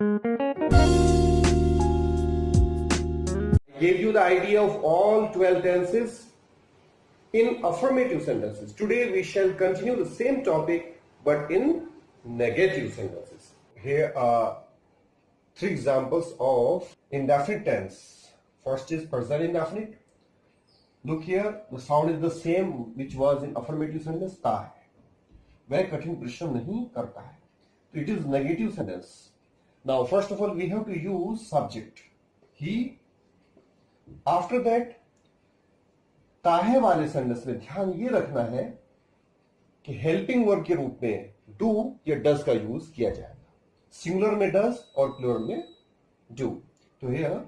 Gave you the idea of all 12 tenses in affirmative sentences. Today we shall continue the same topic but in negative sentences. Here are three examples of indefinite tense. First is present indefinite. Look here, the sound is the same which was in affirmative sentence ता है, वह कठिन परिश्रम नहीं करता है. So it is negative sentence. Now first of all we have to use subject he. After that ताहे वाले सेंटेंस में ध्यान ये रखना है कि हेल्पिंग वर्ब के रूप में डू या डज का यूज किया जाएगा. सिंगुलर में डज और प्लूरल में डू. तो हियर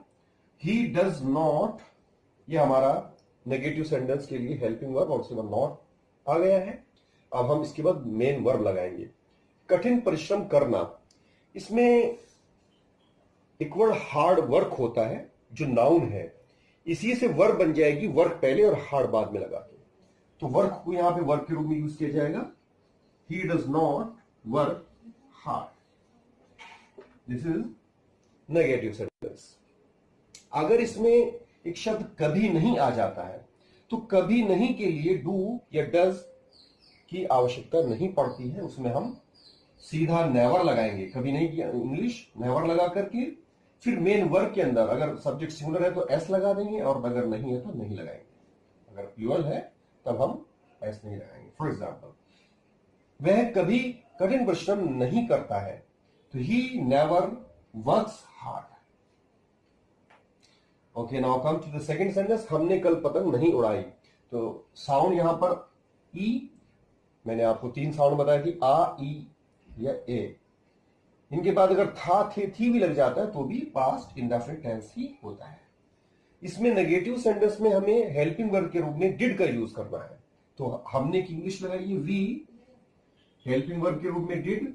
ही डज नॉट, ये हमारा नेगेटिव सेंटेंस के लिए हेल्पिंग वर्ब और उसके बाद नॉट आ गया है. अब हम इसके बाद मेन वर्ब लगाएंगे. कठिन परिश्रम करना, इसमें एक वर्ड हार्ड वर्क होता है जो नाउन है, इसी से वर्ब बन जाएगी, वर्क पहले और हार्ड बाद में लगा के. तो वर्क को यहां पे वर्क के रूप में यूज किया जाएगा. He does not work hard. This is negative sentence. अगर इसमें एक शब्द कभी नहीं आ जाता है तो कभी नहीं के लिए डू या डज की आवश्यकता नहीं पड़ती है. उसमें हम सीधा नेवर लगाएंगे. कभी नहीं किया इंग्लिश नेवर लगा करके फिर मेन वर्ब के अंदर अगर सब्जेक्ट सिंगुलर है तो एस लगा देंगे और अगर नहीं है तो नहीं लगाएंगे. अगर प्लूरल है तब हम एस नहीं लगाएंगे. फॉर एग्जाम्पल, वह कभी कठिन परिश्रम नहीं करता है तो he never works hard. Okay, now come to the second sentence. हमने कल पतंग नहीं उड़ाई. तो साउंड यहां पर ई, मैंने आपको तीन साउंड बताया थी, आ, ई या ए. इनके बाद अगर था थे थी भी लग जाता है तो भी पास्ट इंडेफिनिट टेंस ही होता है. इसमें नेगेटिव सेंटेंस में हमें हेल्पिंग वर्ब के रूप में डिड का यूज करना है. तो हमने एक इंग्लिश लगाई है वी, हेल्पिंग वर्ब के रूप में डिड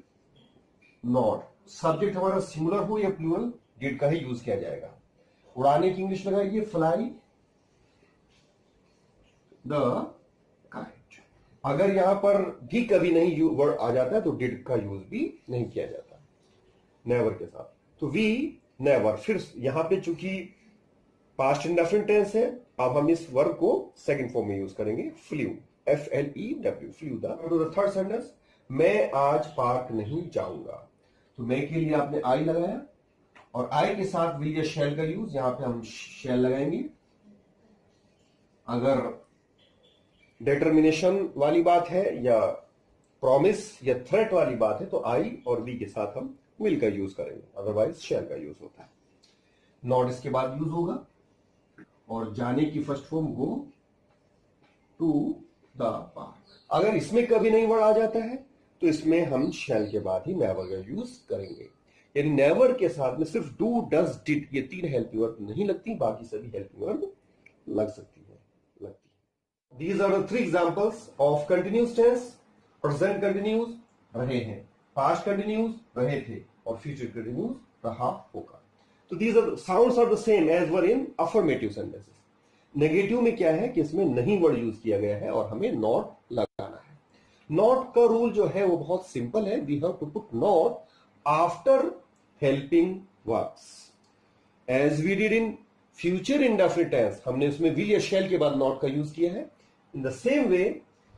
नॉट. सब्जेक्ट हमारा सिंगुलर हो या प्लूरल, डिड का ही यूज किया जाएगा. उड़ाने की इंग्लिश लगाई है फ्लाई द काइट. अगर यहां पर भी कभी नहीं वर्ड आ जाता है तो डिड का यूज भी नहीं किया जाता नेवर के साथ. तो वी नेवर. फिर यहां पे चूंकि पास्ट इंडेफिनिट टेंस है, अब हम इस वर्ब को सेकंड फॉर्म में यूज करेंगे flew, FLEW, flew. The third sentence, मैं आज पार्क नहीं जाऊंगा. तो मैं के लिए आपने आई लगाया और आई के साथ विल या शैल का यूज, यहां पे हम शैल लगाएंगे. अगर डिटर्मिनेशन वाली बात है या प्रॉमिस या थ्रेट वाली बात है तो आई और वी के साथ हम विल का यूज करेंगे, अदरवाइज शैल का यूज होता है. नॉट इसके बाद यूज होगा और जाने की first form go to the park. अगर इसमें कभी नहीं वर्ड आ जाता है तो इसमें हम शैल के बाद ही नेवर का यूज करेंगे. यानी नेवर के साथ में सिर्फ डू, डज, डिड ये तीन हेल्पिंग वर्ब नहीं लगती, बाकी सभी हेल्पिंग वर्ब लग सकती है, लगती है. These are the three examples of continuous tense. Present continues रहे हैं, पास्ट कंटिन्यूज रहे थे और फ्यूचर कंटिन्यूज रहा होगा. तो these are sounds are the same as were in affirmative sentences. Negative में क्या है कि इसमें नहीं वर्ड यूज किया गया है और हमें नॉट लगाना है. नॉट का रूल जो है वो बहुत सिंपल है. We have to put not after helping verbs as we did in future indefinite tense. हमने उसमें विल या शैल के बाद नॉट का यूज किया है. इन द सेम वे,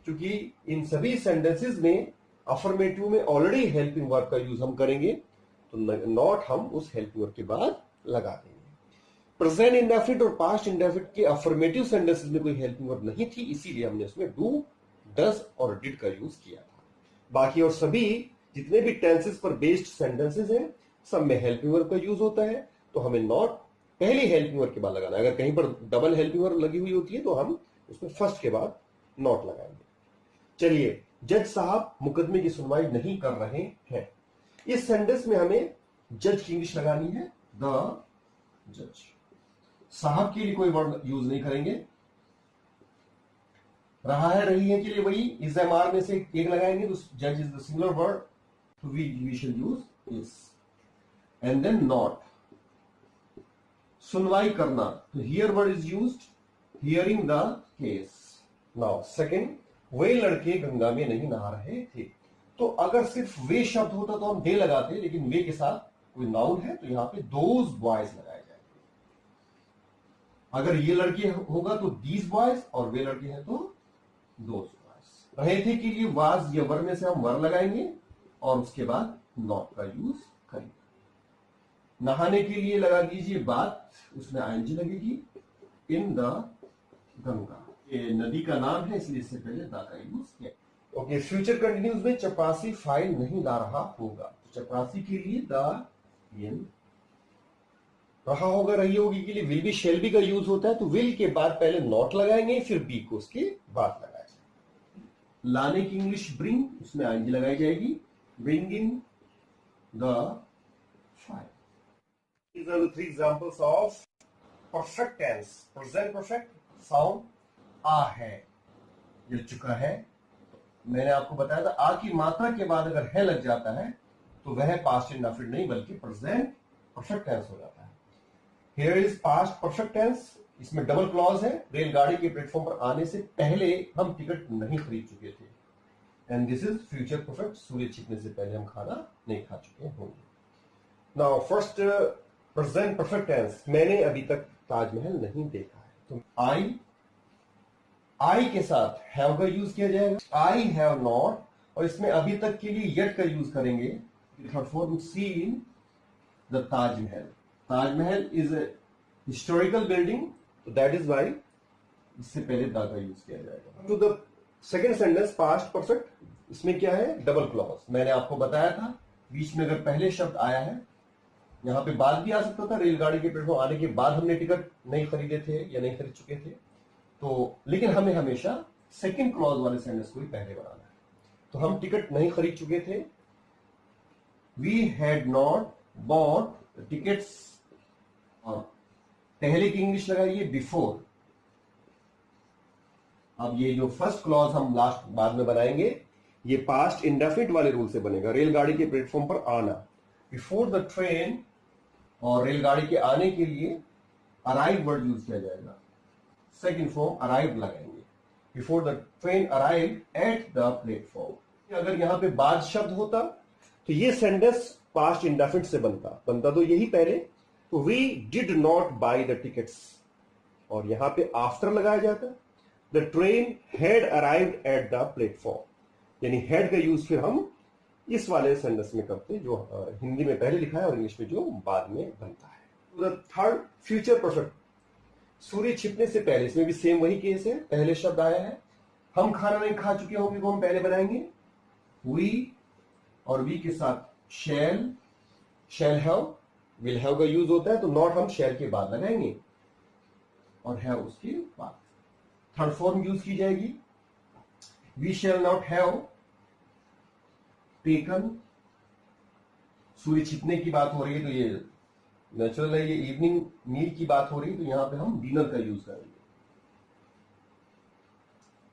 क्योंकि इन सभी सेंटेंसेस में अफर्मेटिव में ऑलरेडी हेल्पिंग वर्ब का यूज हम करेंगे तो नॉट हम उस हेल्पिंग वर्ब के बाद लगा देंगे. प्रेजेंट इंडेफिनिट और पास्ट इंडेफिनिट के अफर्मेटिव सेंटेंसेस में कोई हेल्पिंग वर्ब नहीं थी, इसीलिए हमने उसमें डू, डज और डिड का यूज किया था. बाकी और सभी जितने भी टेंसेस पर बेस्ड सेंटेंसेस हैं सब में हेल्पिंग वर्ब का यूज होता है. तो हमें नॉट पहली हेल्पिंग वर्ब के बाद लगाना है. अगर कहीं पर डबल हेल्पिंग वर्ब लगी हुई होती है तो हम उसमें फर्स्ट के बाद नॉट लगाएंगे. चलिए, जज साहब मुकदमे की सुनवाई नहीं कर रहे हैं. इस सेंटेंस में हमें जज की इंग्लिश लगानी है द जज. साहब के लिए कोई वर्ड यूज नहीं करेंगे. रहा है, रही है के लिए वही इज एम आर में से एक लगाएंगे तो जज इज द सिंगुलर वर्ड, तो we shall use is. And then not. सुनवाई करना, तो here word is used, hearing the case. Now second, वे लड़के गंगा में नहीं नहा रहे थे. तो अगर सिर्फ वे शब्द होता तो हम दे लगाते, लेकिन वे के साथ कोई नाउन है तो यहाँ पे दोज बॉयज लगाया जाएगा। अगर ये लड़के होगा तो दीज बॉयज, और वे लड़के हैं तो दोज बॉयज। रहे थे के लिए वाज या वर में से हम वर लगाएंगे और उसके बाद नॉट का यूज करेंगे। नहाने के लिए लगा दीजिए बात, उसमें आईएनजी लगेगी। इन द गंगा, ये नदी का नाम है इसलिए इससे पहले द का यूज किया। ओके, फ्यूचर कंटिन्यूज में चपरासी फाइल नहीं ला रहा होगा, तो चपरासी के लिए द इन रहा होगा, रही होगी के लिए विल बी शेल बी का यूज होता है, तो विल के बाद पहले नॉट लगाएंगे फिर बी को उसके बाद लगाएंगे। लाने की इंग्लिश ब्रिंग, उसमें आईएनजी लगाई जाएगी। Bringing the file. These are the three examples of perfect tense. Present perfect, sound आ है, ये चुका है। मैंने आपको बताया था आ की मात्रा के बाद अगर है लग जाता है तो वह पास्ट इंडेफिनिट नहीं बल्कि प्रेजेंट परफेक्ट टेंस हो जाता है। Here is past perfect tense, इसमें डबल क्लॉज है। रेलगाड़ी के प्लेटफॉर्म पर आने से पहले हम टिकट नहीं खरीद चुके थे। And this is future perfect, सूर्य छिपने से पहले हम खाना नहीं खा चुके होंगे। Now first present perfect tense, मैंने अभी तक ताजमहल नहीं देखा है, तो आई के साथ हैव का यूज किया जाएगा। आई हैव नॉट, और इसमें अभी तक के लिए येट का यूज करेंगे। Third form seen the Taj Mahal. Taj Mahal is a historical building, तो दैट इज वाई इससे पहले द का यूज किया जाएगा। To the second sentence past perfect, इसमें क्या है, डबल क्लॉज। मैंने आपको बताया था बीच में अगर पहले शब्द आया है, यहां पे बाद भी आ सकता था, रेलगाड़ी के प्लेटफॉर्म आने के बाद हमने टिकट नहीं खरीदे थे या नहीं खरीद चुके थे, तो लेकिन हमें हमेशा सेकंड क्लॉज वाले सेंटेंस को ही पहले बनाना है। तो हम टिकट नहीं खरीद चुके थे, we had not bought tickets, और पहले की इंग्लिश लगाइए बिफोर। अब ये जो फर्स्ट क्लॉज हम लास्ट बाद में बनाएंगे, ये पास्ट इंडेफिनिट वाले रूल से बनेगा। रेलगाड़ी के प्लेटफॉर्म पर आना, बिफोर द ट्रेन, और रेलगाड़ी के आने के लिए अराइव वर्ड यूज किया जाएगा। सेकंड फॉर्म अराइव लगाएंगे, before the train arrive at the platform. अगर यहां पे बाद शब्द होता तो ये सेंटेंस पास्ट इंडेफिनिट से बनता तो यही पहले, तो we did not buy the tickets, और यहां पे आफ्टर लगाया जाता, the train had arrived at the platform, यानी हैड का यूज फिर हम इस वाले सेंटेंस में करते हैं जो हिंदी में पहले लिखा है और इंग्लिश में जो बाद में बनता है। द थर्ड फ्यूचर परफेक्ट, सूर्य छिपने से पहले, इसमें भी सेम वही केस है। पहले शब्द आया है, हम खाना नहीं खा चुके होंगे को हम पहले बनाएंगे। वी, और वी के साथ शैल, शैल हैव, विल हैव का यूज होता है, तो नॉट हम शैल के बाद लगाएंगे और हैव उसके बाद। थर्ड फॉर्म यूज की जाएगी, we shall not have taken. सूर्य छिपने की बात हो रही है तो ये नेचुरल है, ये इवनिंग मील की बात हो रही है तो यहां पे हम डिनर का यूज करेंगे।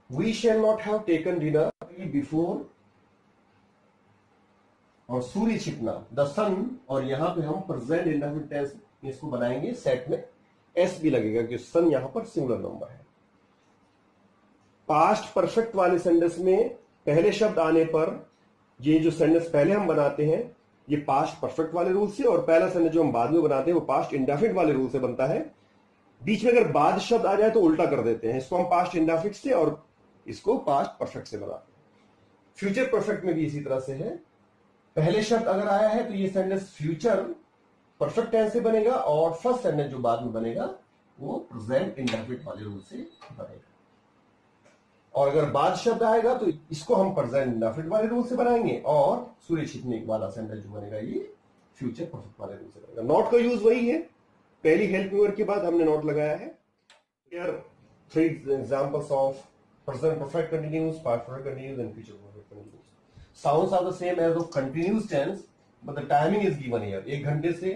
We shall not have taken dinner before, और सूर्य छिपना द सन, और यहां पे हम प्रेजेंट इंडेफिनिट टेंस इसको बनाएंगे, सेट में एस भी लगेगा क्योंकि सन यहां पर सिंगुलर नंबर है। पास्ट परफेक्ट वाले सेंटेंस में पहले शब्द आने पर ये जो सेंटेंस पहले हम बनाते हैं ये पास्ट परफेक्ट वाले रूल से, और पहला सेंटेंस जो हम बाद में बनाते हैं वो पास्ट इंडेफिनिट वाले रूल से बनता है। बीच में अगर बाद शब्द आ जाए तो उल्टा कर देते हैं, इसको हम पास्ट इंडेफिनिट से और इसको पास्ट परफेक्ट से बनाते हैं। फ्यूचर परफेक्ट में भी इसी तरह से है, पहले शब्द अगर आया है तो ये सेंटेंस फ्यूचर परफेक्ट टेंस से बनेगा, और फर्स्ट सेंटेंस जो बाद में बनेगा वो प्रेजेंट इंडेफिनिट वाले रूल से बनेगा। और अगर बाद शब्द आएगा तो इसको हम प्रेजेंट इंडेफिनिट वाले रूल से बनाएंगे, और सूर्य छिपने वाला सेंटेंस जो बनेगा ये फ्यूचर परफेक्ट वाले रूल से बनेगा। नॉट का यूज वही है, पहली हेल्पिंग वर्ब के बाद हमने नॉट लगाया है। Here three examples of present perfect continuous, past perfect continuous and future perfect continuous. Sounds are the same as of continuous tense but the timing is given here. 1 घंटे से,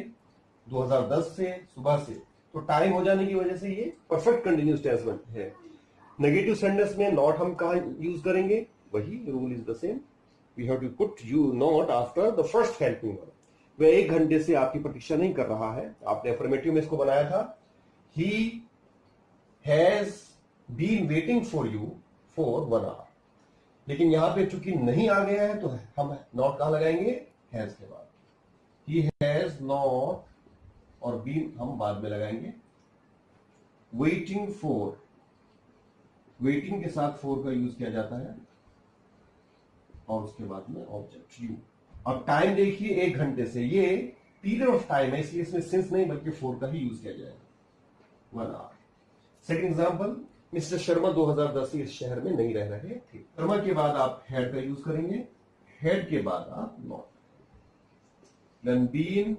2010 से, सुबह से, तो टाइम हो जाने की वजह से ये परफेक्ट कंटीन्यूअस टेंस है। नेगेटिव सेंटेंस में नॉट हम कहां यूज करेंगे, वही rule is the same, we have to put you not after the first helping verb. वह 1 घंटे से आपकी प्रतीक्षा नहीं कर रहा है, आपने अफर्मेटिव में इसको बनाया था, he has been waiting for you for 1 hour, लेकिन यहां पे चूंकि नहीं आ गया है तो हम नॉट कहां लगाएंगे, हैज के बाद। ही हैज नॉट, और बीन हम बाद में लगाएंगे। वेटिंग फॉर, वेटिंग के साथ फॉर का यूज किया जाता है, और उसके बाद में ऑब्जेक्ट यू। अब टाइम देखिए 1 घंटे से, ये पीरियड ऑफ टाइम है, इसलिए इसमें सिंस नहीं बल्कि फॉर का ही यूज किया जाएगा। 1 hour. Second example, mister Sharma 2010 से इस शहर में नहीं रह रहे थे। शर्मा के बाद आप हैड का यूज करेंगे, हैड के बाद आप नॉट। देन बीन,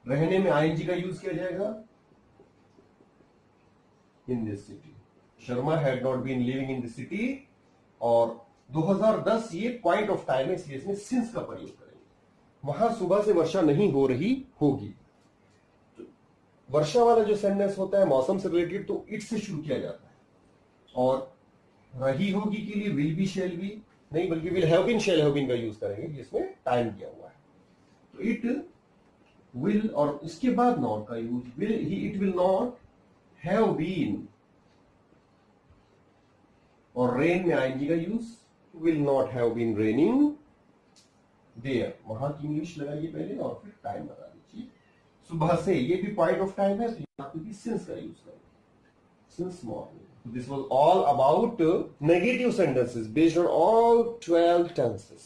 रहने में आईएनजी का यूज किया जाएगा, in this city. Sharma had not been living in this city, और 2010 ये पॉइंट ऑफ टाइम है, इसलिए इसमें सिंस का प्रयोग करेंगे। वहां सुबह से वर्षा नहीं हो रही होगी, वर्षा वाला जो सेंटेंस होता है मौसम से रिलेटेड, तो इट से शुरू किया जाता है, और रही होगी के लिए विल बी शेल बी नहीं बल्कि will have been shall have been का यूज करेंगे, जिसमें टाइम दिया हुआ है। तो इट विल, और इसके बाद नॉट का use, will he, it will not have been, और रेन में आईएनजी का use, will not have been raining there. वहां की इंग्लिश लगाइए पहले और फिर टाइम लगा दीजिए। सुबह से, ये भी पॉइंट ऑफ टाइम है, तो यहाँ पे भी सिंस का यूज करेंगे, since morning. This was all about negative sentences based on all 12 tenses.